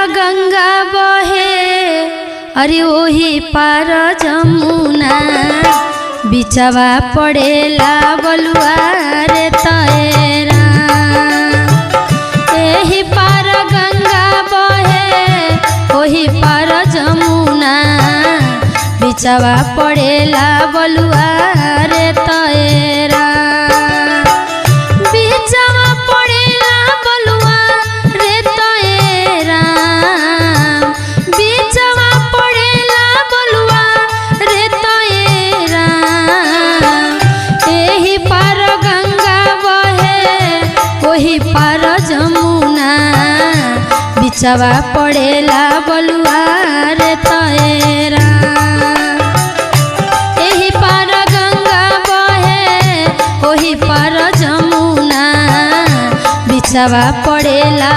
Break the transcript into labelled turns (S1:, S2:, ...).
S1: गंगा बहे अरे ओही पार जमुना बिचवा पड़ेला बलुआ रे तैरा। एही पार गंगा बहे ओही पार जमुना बिचवा पड़ेला बलुआ रे तैरा। बिचवा पड़ेला बलुआ रे तैरा। बिचवा पड़ेला बलुआ रे तैरा। एही पार गंगा बहे ओही पार जमुना बिचवा पड़ेला बलुआ रे तैरा। एही पार गंगा बहे ओही पार जमुना बिचवा पड़ेला